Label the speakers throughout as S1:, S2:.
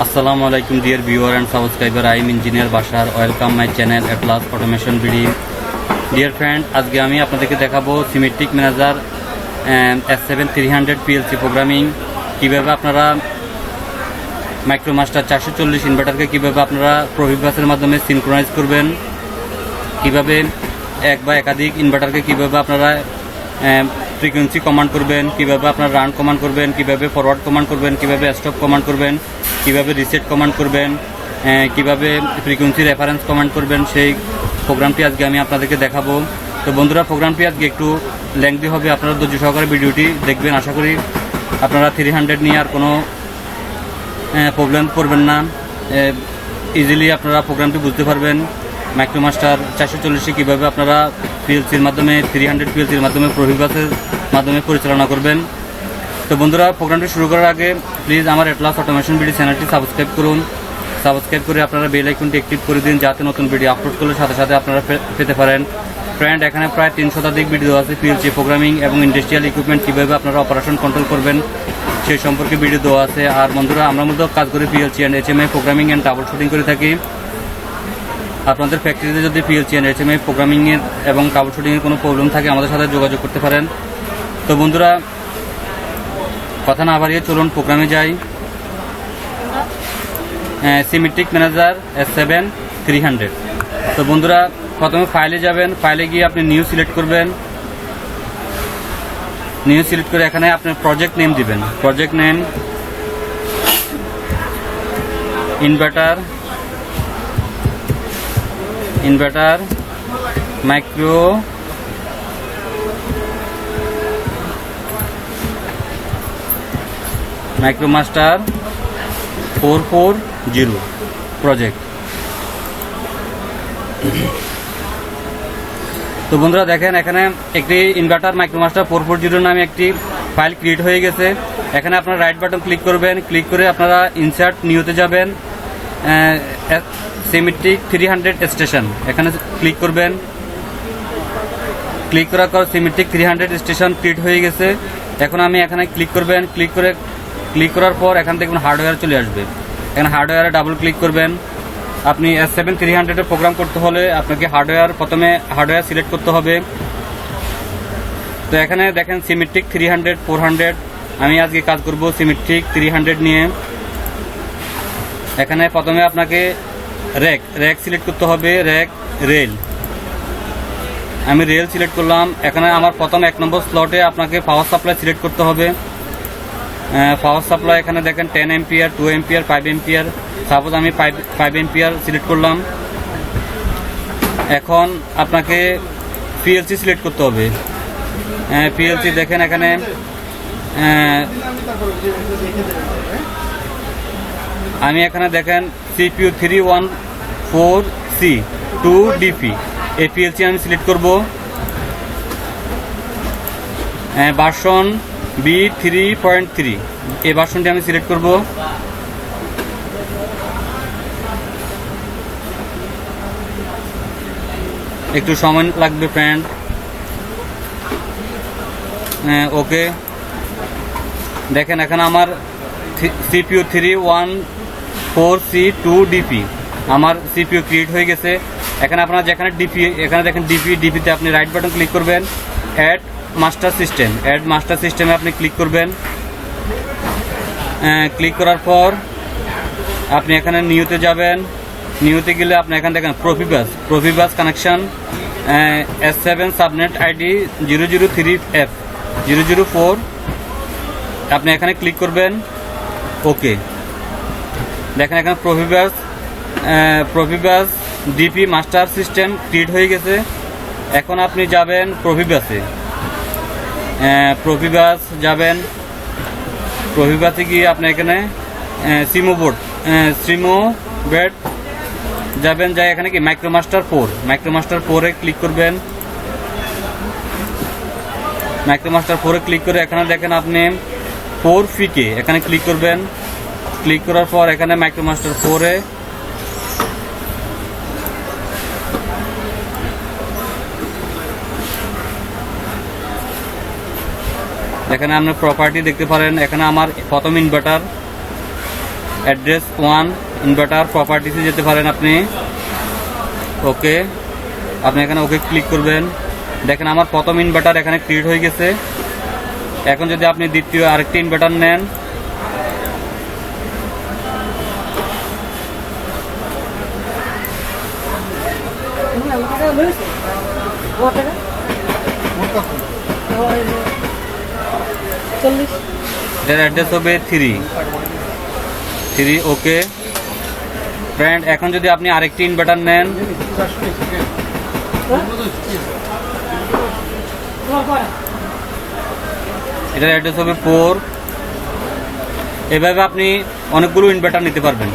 S1: Assalamu alaikum dear viewer and subscriber. I am engineer Bashar. Welcome my channel Atlas Automation video. Dear friend, আজকে আমি আপনাদেরকে দেখাবো symmetric manager S7-300 PLC programming কিভাবে আপনারা মাইক্রোমাস্টার 440 ইনভার্টারকে কিভাবে আপনারা প্রোফিবাসের মাধ্যমে সিনক্রোনাইজ করবেন, কিভাবে এক বা একাধিক ইনভার্টারকে কিভাবে আপনারা ফ্রিকোয়েন্সি কমান্ড করবেন, কিভাবে আপনারা রান কমান্ড করবেন, কিভাবে ফরওয়ার্ড কমান্ড করবেন, কিভাবে স্টপ কমান্ড করবেন, কিভাবে রিসেট কমান্ড করবেন, কিভাবে ফ্রিকোয়েন্সি রেফারেন্স কমান্ড করবেন, সেই প্রোগ্রামটি আজকে আমি আপনাদেরকে দেখাবো। তো বন্ধুরা, প্রোগ্রামটি আজকে একটু লেংথি হবে, আপনারা ধৈর্য সহকারে ভিডিওটি দেখবেন। আশা করি আপনারা 300 নিয়ে আর কোনো প্রবলেম করবেন না, ইজিলি আপনারা প্রোগ্রামটি বুঝতে পারবেন। মাইক্রোমাস্টার 440 কীভাবে আপনারা পিএলসির মাধ্যমে 300 পিএলসির মাধ্যমে প্রোফিবাসের মাধ্যমে পরিচালনা করবেন। তো বন্ধুরা, প্রোগ্রামটি শুরু করার আগে প্লিজ আমার এটলাস অটোমেশন ভিডিও চ্যানেলটি সাবস্ক্রাইব করুন। সাবস্ক্রাইব করে আপনারা বেল আইকনটি অ্যাক্টিভ করে দিন, যাতে নতুন ভিডিও আপলোড করলে সাথে সাথে আপনারা পেতে পারেন। ফ্রেন্ড, এখানে প্রায় 300 শতাধিক ভিডিও আছে পিএলসি প্রোগ্রামিং এবং ইন্ডাস্ট্রিয়াল ইকুইপমেন্ট কীভাবে আপনারা অপারেশন কন্ট্রোল করবেন সেই সম্পর্কে ভিডিও দেওয়া আছে। আর বন্ধুরা, আমরা মূলত কাজ করে PLC and HMI programming and trouble shooting করে থাকি। আপনাদের ফ্যাক্টরিতে যদি পিএলসি অ্যান্ড এইচএমআই প্রোগ্রামিংয়ের এবং ট্রাবল শুটিংয়ের কোনো প্রবলেম থাকে আমাদের সাথে যোগাযোগ করতে পারেন। তো বন্ধুরা, কথা না বাড়িয়ে চলুন প্রোগ্রামে যাই। Simatic manager S7-300। তো বন্ধুরা, প্রথমে ফাইলে যাবেন, ফাইলে গিয়ে আপনি নিউ সিলেক্ট করবেন। নিউ সিলেক্ট করে এখানে আপনার প্রজেক্ট নেম দিবেন। Project name inverter Micromaster 440 project. তো বন্ধুরা দেখেন, এখানে একটি ইনভার্টার মাইক্রোমাস্টার 440 নামে একটি ফাইল ক্রিয়েট হয়ে গেছে। এখানে আপনারা রাইট বাটন ক্লিক করবেন, ক্লিক করে আপনারা ইনসার্ট নিউতে যাবেন, সিমেট্রিক 300 স্টেশন এখানে ক্লিক করবেন। ক্লিক করার পর সিমেট্রিক 300 স্টেশন ক্রিয়েট হয়ে গেছে। এখন আমি এখানে ক্লিক করবেন, ক্লিক করার পর এখান থেকে হার্ডওয়্যার চলে আসবে। এখানে হার্ডওয়্যারে ডাবল ক্লিক করবেন। আপনি S7-300 প্রোগ্রাম করতে হলে আপনাকে প্রথমে হার্ডওয়্যার সিলেক্ট করতে হবে। তো এখানে দেখেন সিমেট্রিক 300, 400। আমি আজকে কাজ করব সিমেট্রিক 300 নিয়ে। এখানে প্রথমে আপনাকে র্যাক সিলেক্ট করতে হবে, রেল। আমি রেল সিলেক্ট করলাম। এখানে আমার প্রথম 1 নম্বর স্লটে আপনাকে পাওয়ার সাপ্লাই সিলেক্ট করতে হবে। পাওয়ার সাপ্লাই এখানে দেখেন 10 এম্পিয়ার, 2 এম্পিয়ার, 5 এম্পিয়ার। সাপোজ আমি 5 এম্পিয়ার সিলেক্ট করলাম। এখন আপনাকে পিএলসি সিলেক্ট করতে হবে। পিএলসি দেখেন এখানে আমি এখানে দেখেন CPU 314C 2DP এই পিএলসি আমি সিলেক্ট করব। ভার্সন B3.3 এই ভার্সনটি আমি সিলেক্ট করব। একটু সময় লাগবে ফ্রেন্ড। ওকে, দেখেন এখানে আমার CPU 314C 2DP আমার CPU ক্রিয়েট হয়ে গেছে। এখানে আপনারা যেখানে এখানে দেখেন ডিপিতে আপনি রাইট বাটন ক্লিক করবেন, অ্যাড মাস্টার সিস্টেমে আপনি ক্লিক করবেন। ক্লিক করার পর আপনি এখানে নিউতে যাবেন। নিউতে গেলে আপনি এখানে দেখেন Profibus connection S7 subnet ID 003F004 আপনি এখানে ক্লিক করবেন। ওকে, দেখেন এখানে Profibus DP master system create হয়ে গেছে। এখন আপনি যাবেন প্রোফিবাসে গিয়ে আপনি এখানে সিমো বেড যাবেন, যাই এখানে কি মাইক্রোমাস্টার 4 ক্লিক করবেন। মাইক্রোমাস্টার 4 ক্লিক করে এখানে দেখেন আপনি 4PK এখানে ক্লিক করবেন। ক্লিক করার পর এখানে মাইক্রোমাস্টার 4 এখানে আপনার প্রপার্টি দেখতে পারেন। এখানে আমার প্রথম ইনভার্টার অ্যাড্রেস 1 ইনভার্টার প্রপার্টিসে যেতে পারেন আপনি। ওকে, আপনি এখানে ওকে ক্লিক করবেন। দেখেন আমার প্রথম ইনভার্টার এখানে ক্রিয়েট হয়ে গেছে। এখন যদি আপনি দ্বিতীয় আরেকটি ইনভার্টার নেন, এটার অ্যাড্রেস হবে 3। ওকে ফ্রেন্ড, এখন যদি আপনি আরেকটি ইনভার্টার নেন, এটার অ্যাড্রেস হবে 4। এভাবে আপনি অনেকগুলো ইনভার্টার নিতে পারবেন।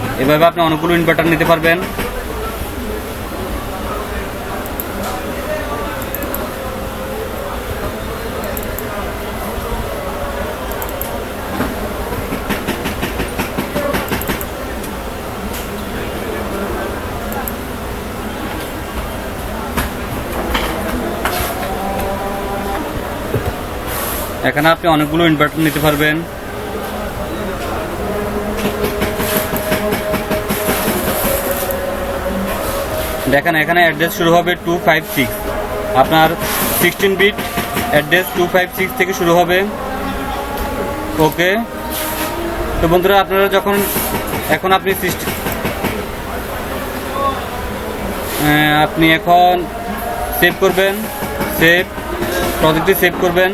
S1: এখানে আপনি অনেকগুলো ইনভার্টার নিতে পারবেন। দেখেন এখানে অ্যাড্রেস শুরু হবে 256, আপনার 16 বিট অ্যাড্রেস 256 থেকে শুরু হবে। ওকে, তো বন্ধুরা আপনারা এখন আপনি এখন সেভ করবেন, প্রজেক্টটি সেভ করবেন।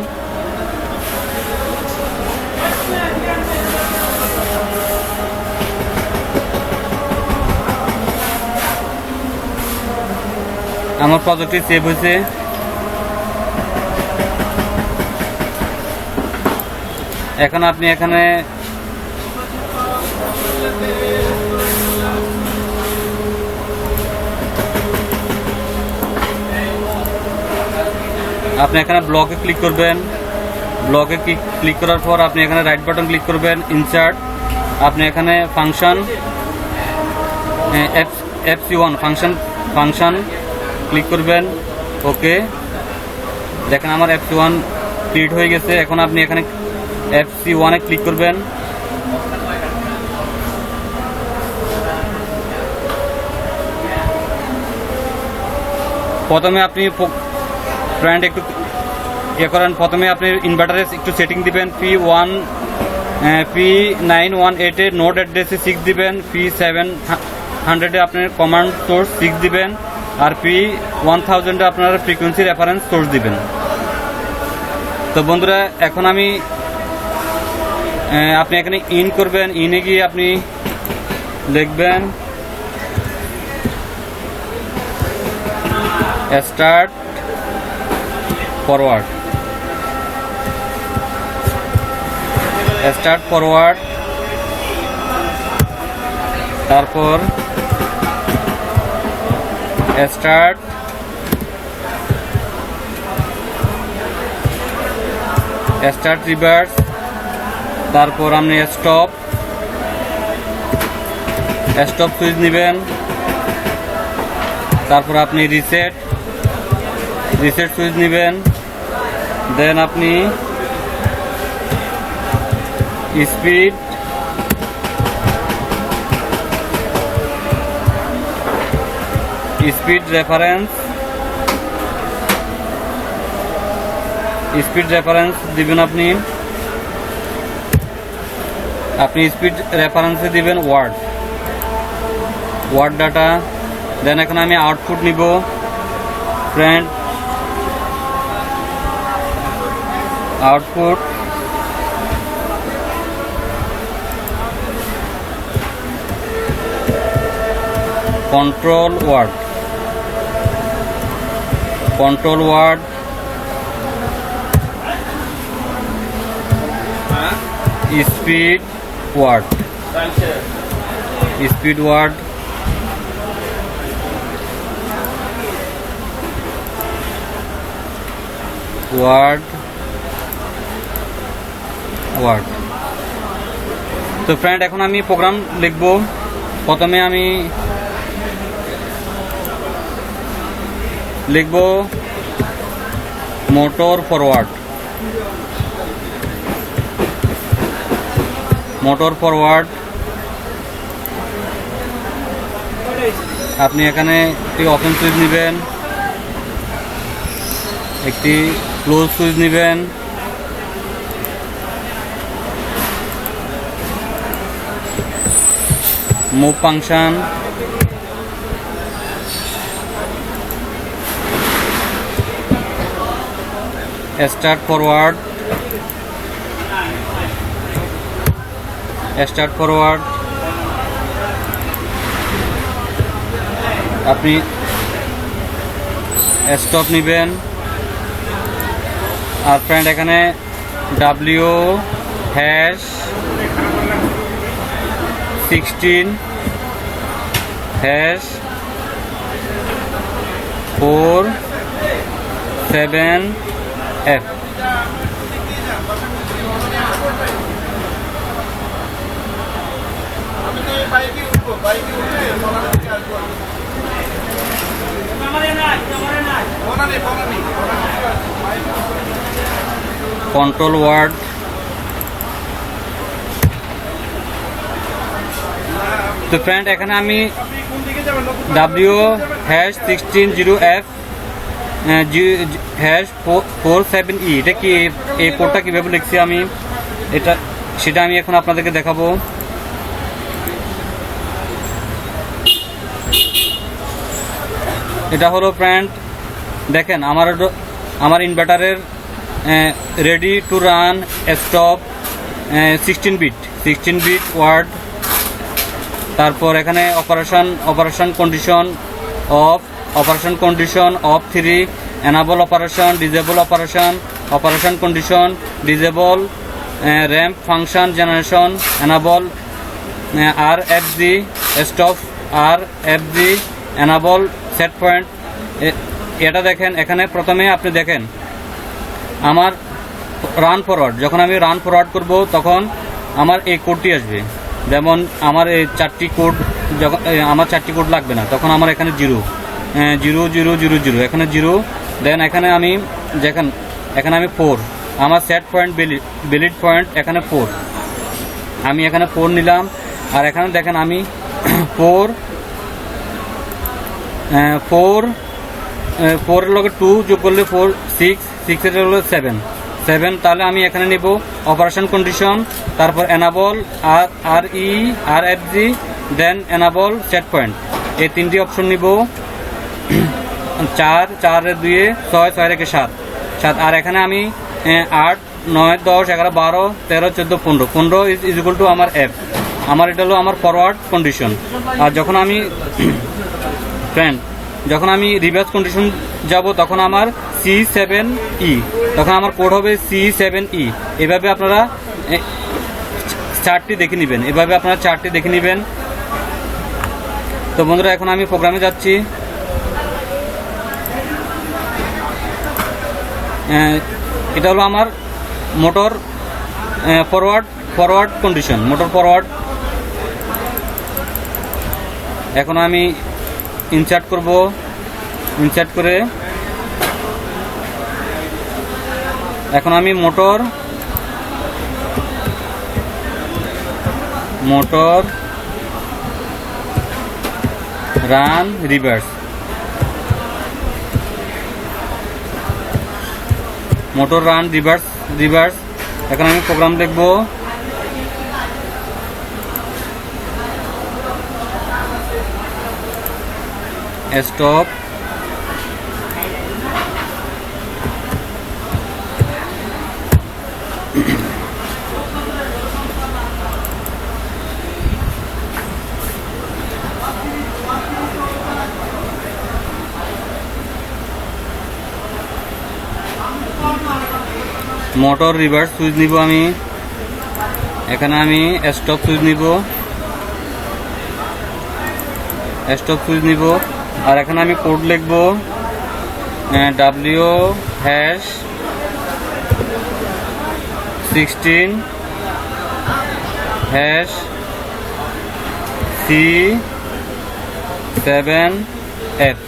S1: আমার প্রজেক্টটি সেভ হয়েছে। এখন আপনি এখানে ব্লকে ক্লিক করবেন। ব্লকে ক্লিক করার পর আপনি এখানে রাইট বাটন ক্লিক করবেন, ইনসার্ট। আপনি এখানে ফাংশন FC1 ফাংশন ক্লিক করবেন। ওকে, দেখেন আমার FC1 ক্রিয়েট হয়ে গেছে। এখন আপনি এখানে FC1 এ ক্লিক করবেন। প্রথমে আপনি ফ্রেন্ড একটু প্রথমে আপনি ইনভার্টারে একটু সেটিং দিবেন। P9188 এর নোড অ্যাড্রেসে 6 দিবেন, P700 এ আপনার কমান্ড সোর্স 6 দিবেন, আর P1000 এ আপনারা ফ্রিকোয়েন্সি রেফারেন্স সোর্স দিবেন। তো বন্ধুরা এখন আপনি এখানে ইন করবেন। ইনে গিয়ে আপনি লিখবেন স্টার্ট ফরওয়ার্ড। তারপর স্টার্ট রিভার্স, তারপর আপনি স্টপ সুইচ নেবেন। তারপর আপনি রিসেট সুইচ নেবেন। দেন আপনি স্পিড রেফারেন্স দিবেন। আপনি স্পিড রেফারেন্সে দিবেন ওয়ার্ড ডাটা। দেন এখন আমি আউটপুট নিব friend. Output control word speed word তো ফ্রেন্ড এখন আমি প্রোগ্রাম লিখব। প্রথমে আমি লিখব মোটর ফরওয়ার্ড। আপনি এখানে একটি ওপেন সুইচ নেবেন, একটি ক্লোজ সুইচ নেবেন, মুভ ফাংশন, স্টার্ট ফরওয়ার্ড, আপনি স্টপ নেবেন। আর ফ্রেন্ড এখানে W#16#4/7F কন্ট্রোল ওয়ার্ড, তো ফ্রেন্ড এখানে আমি W#16#F#47E এটা কি, এই কোডটা কীভাবে লিখছি আমি সেটা আমি এখন আপনাদেরকে দেখাবো। এটা হলো ফ্রেন্ড, দেখেন আমার ইনভার্টারের ready to run stop 16 bit word. তারপর এখানে operation condition off 3, enable operation, disable operation condition, disable ramp function generation, enable RFG stop RFG, enable set point. এটা দেখেন, এখানে প্রথমে আপনি দেখেন আমার রান ফরওয়ার্ড, যখন আমি রান ফরওয়ার্ড করব তখন আমার এই কোডটি আসবে। যেমন আমার এই 4টি কোড, যখন আমার 4টি কোড লাগবে না, তখন আমার এখানে 0 এখানে 0, দেন এখানে আমি দেখেন এখানে আমি 4, আমার সেট পয়েন্ট ভ্যালিড পয়েন্ট এখানে 4, আমি এখানে 4 নিলাম। আর এখানে দেখেন আমি 4 এর লগে 2 যোগ করলে 4, 6 এর হলো 7, তাহলে আমি এখানে নিব অপারেশন কন্ডিশন, তারপর এনাবল RFG, দেন এনাবল সেট পয়েন্ট, এই 3টি অপশন নিব। 4 এর 2 6, 6 রেখে 7, আর এখানে আমি 8, 9, 10, 11, 12, 13, 14, 15 ইজ ইকুয়াল টু আমার F, আমার এটা হলো আমার ফরওয়ার্ড কন্ডিশন। আর যখন আমি ফ্রেন্ড যখন আমি রিভার্স কন্ডিশন যাব তখন আমার C7E, তখন আমার কোড হবে C7E। এভাবে আপনারা চার্টটি দেখে নেবেন, তো বন্ধুরা এখন আমি প্রোগ্রামে যাচ্ছি। এটা হলো আমার motor forward condition, motor forward. এখন আমি ইনসার্ট করে এখন আমি মোটর রান রিভার্স, এখন আমি প্রোগ্রাম লিখব। স্টপ মোটর রিভার্স সুইচ নিব আমি, এখানে আমি স্টপ সুইচ নিব, আর এখানে আমি কোড লিখব W#16#C7F।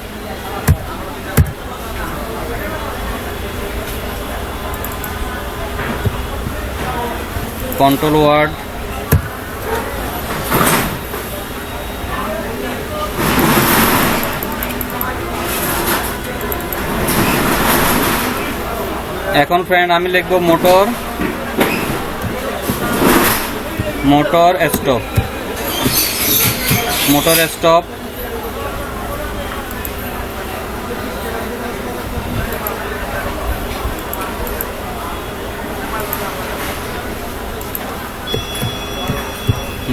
S1: কন্ট্রোল ওয়ার্ড, এখন ফ্রেন্ড আমি লিখব মোটর স্টপ।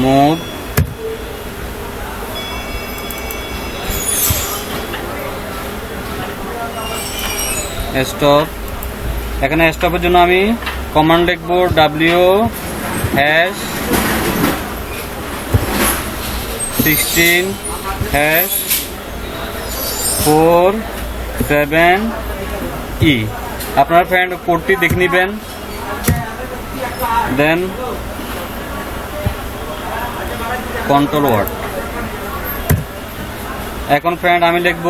S1: Move stop. এখানে স্টপের জন্য আমি কমান্ড লিখব w#16#47E। আপনার ফ্রেন্ড কোডটি দেখে নেবেন। দেন কন্ট্রোল ওয়ার্ড। এখন ফ্রেন্ড আমি লিখব,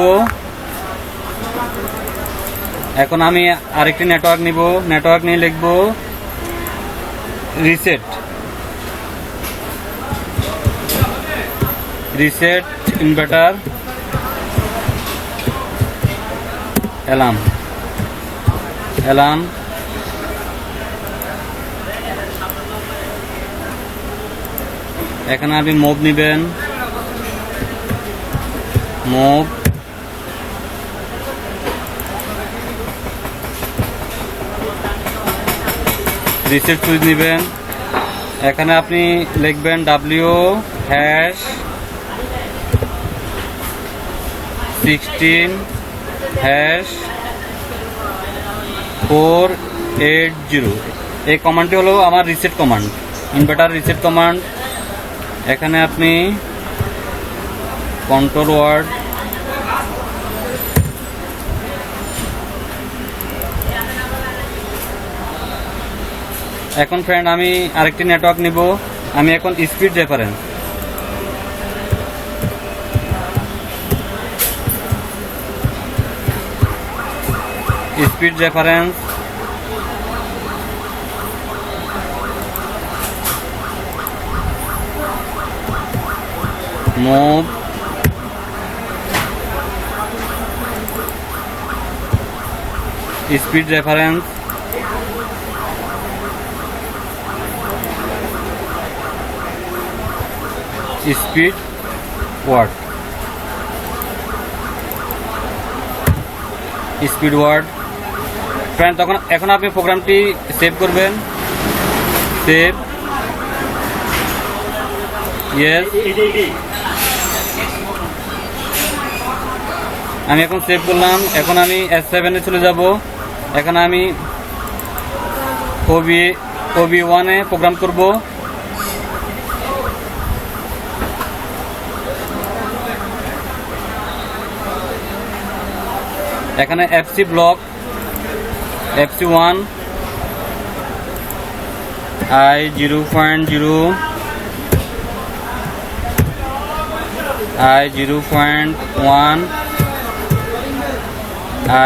S1: এখন আমি আরেকটি নেটওয়ার্ক নিব। নেটওয়ার্ক নিয়ে লিখব রিসেট ইনভার্টার অ্যালার্ম। এখানে আপনি মুভ নিবেন, মুভ রিসেট সুইচ নেবেন। এখানে আপনি লিখবেন w#16#480। এই কমান্ডটি হলো আমার reset command, inverter reset command. এখানে আপনি কন্ট্রোল ওয়ার্ড, এখন ফ্রেন্ড আমি আরেকটি নেটওয়ার্ক নিব। আমি এখন speed reference, move speed reference, speed word, friend. এখন আপনি প্রোগ্রামটি সেভ করবেন। Save, yes. আমি এখন সেভ করলাম। এখন আমি S7 চলে যাব। এখানে আমি OB1 প্রোগ্রাম করব। এখানে FC block, FC1 I0.0 I0.1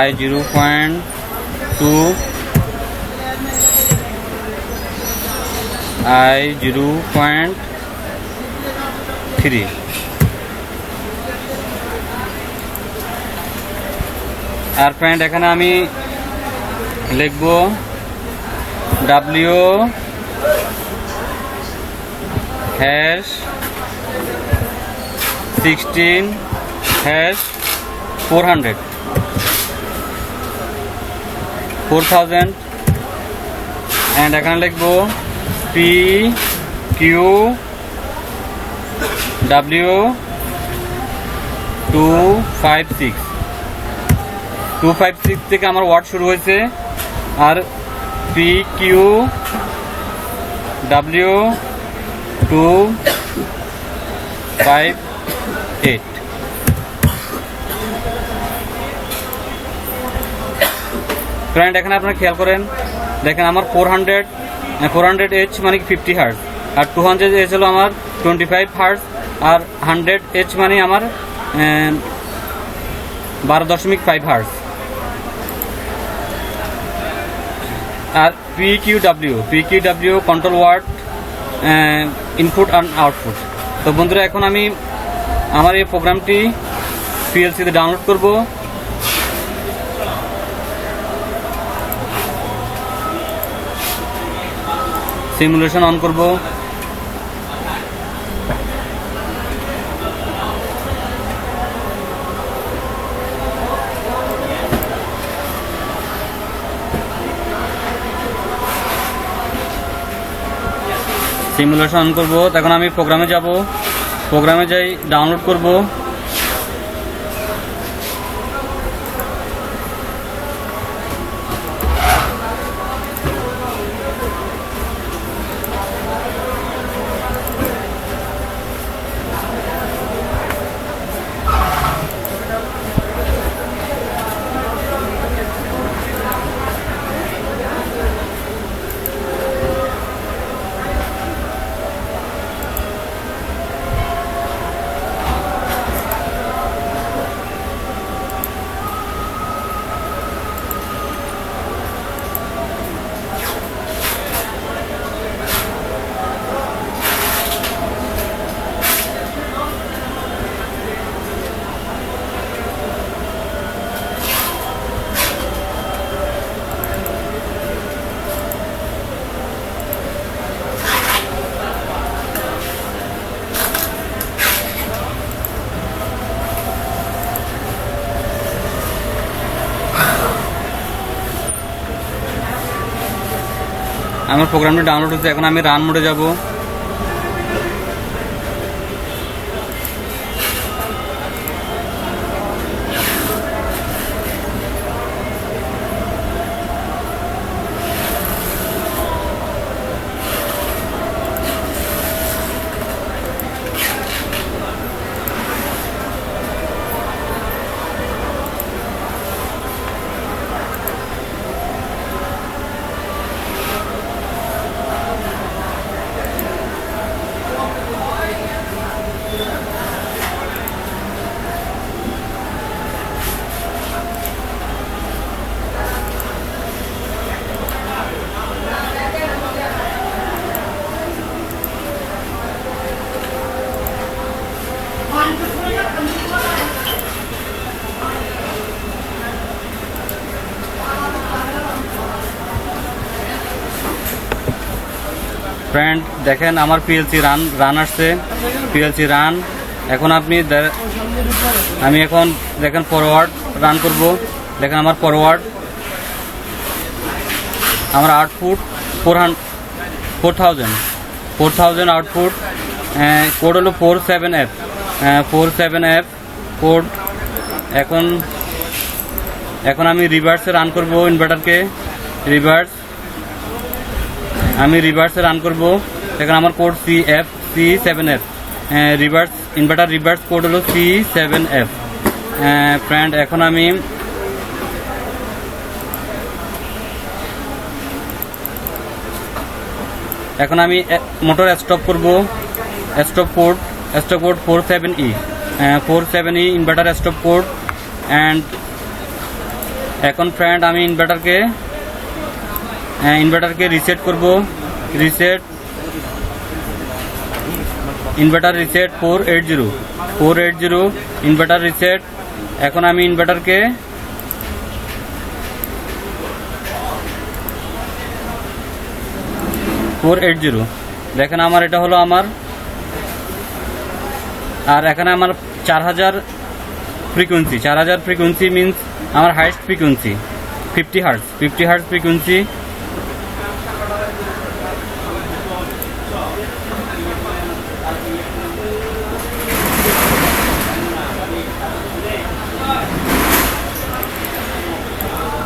S1: I0.2 I0.3। আর ফ্রেন্ড এখানে আমি লিখব w#16#4000 এন্ড এখানে লিখব PQW256 থেকে আমার ওয়ার্ড শুরু হয়েছে। আর PQW258। ফ্রেন্ড এখানে আপনারা খেয়াল করেন, দেখেন আমার 400H মানে 50 হার্টজ, আর 200H হলো আমার 25 হার্টজ, আর 100H মানে আমার 12.5 হার্টজ। আর PQW control word, input and output. তো বন্ধুরা এখন আমি আমার এই প্রোগ্রামটি PLC তে ডাউনলোড করব। সিমুলেশন অন করব। সিমুলেশন অন করব। তখন আমি প্রোগ্রামে যাব, প্রোগ্রামে যাই ডাউনলোড করব। আমার প্রোগ্রামটি ডাউনলোড হচ্ছে। এখন আমি রান মোডে যাব। ফ্রেন্ড দেখেন আমার পিএলসি রান আসছে, পিএলসি রান। এখন আমি এখন দেখেন ফরওয়ার্ড রান করব। দেখেন আমার ফরওয়ার্ড, আমার আউটপুট 4000 আউটপুট। কোড হলো 47F কোড। এখন আমি রিভার্সে রান করব ইনভার্টারকে। আমি রিভার্সে রান করব। দেখেন আমার code C7F reverse inverter reverse code হলো C7F। ফ্রেন্ড এখন আমি মোটর স্টপ করব। Stop code 47E inverter stop code. And এখন ফ্রেন্ড আমি ইনভার্টারকে রিসেট করব। Inverter reset 480 inverter reset. এখন আমি ইনভার্টারকে দেখেন আমার এটা হলো আমার। আর এখানে আমার 4000 ফ্রিকোয়েন্সি মিনস আমার হাইস্ট ফ্রিকোয়েন্সি 50 হার্টজ ফ্রিকোয়েন্সি।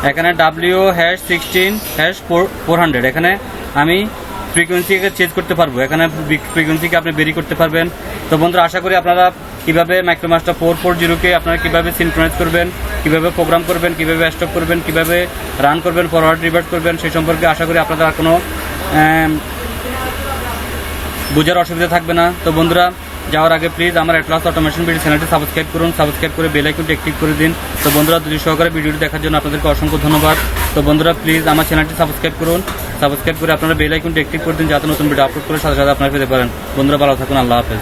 S1: এখানে W#16#400 এখানে আমি ফ্রিকোয়েন্সিকে চেঞ্জ করতে পারবো। এখানে ফ্রিকোয়েন্সিকে আপনি বেরি করতে পারবেন। তো বন্ধুরা আশা করি আপনারা কিভাবে মাইক্রোমাস্টার 440 কে আপনারা কিভাবে সিনক্রোনাইজ করবেন, কিভাবে প্রোগ্রাম করবেন, কিভাবে স্টপ করবেন, কিভাবে রান করবেন, ফরওয়ার্ড রিভার্স করবেন, সেই সম্পর্কে আশা করি আপনাদের আর কোনো বোঝার অসুবিধা থাকবে না। তো বন্ধুরা যাওয়ার আগে প্লিজ আমার অ্যাটলাস অটোমেশন ভিডিও চ্যানেলটি সাবস্ক্রাইব করুন, সাবস্ক্রাইব করে বেল আইকনটি অ্যাক্টিভ করে দিন। তো বন্ধুরা ধৈর্য সহকারে ভিডিওটি দেখার জন্য আপনাদেরকে অসংখ্য ধন্যবাদ। তো বন্ধুরা প্লিজ আমার চ্যানেলটি সাবস্ক্রাইব করুন, সাবস্ক্রাইব করে আপনারা বেল আইকনটি অ্যাক্টিভ করে দিন যাতে নতুন ভিডিও আপলোড করে সাথে সাথে আপনারা পেতে পারেন। বন্ধুরা ভালো থাকুন, আল্লাহ হাফেজ।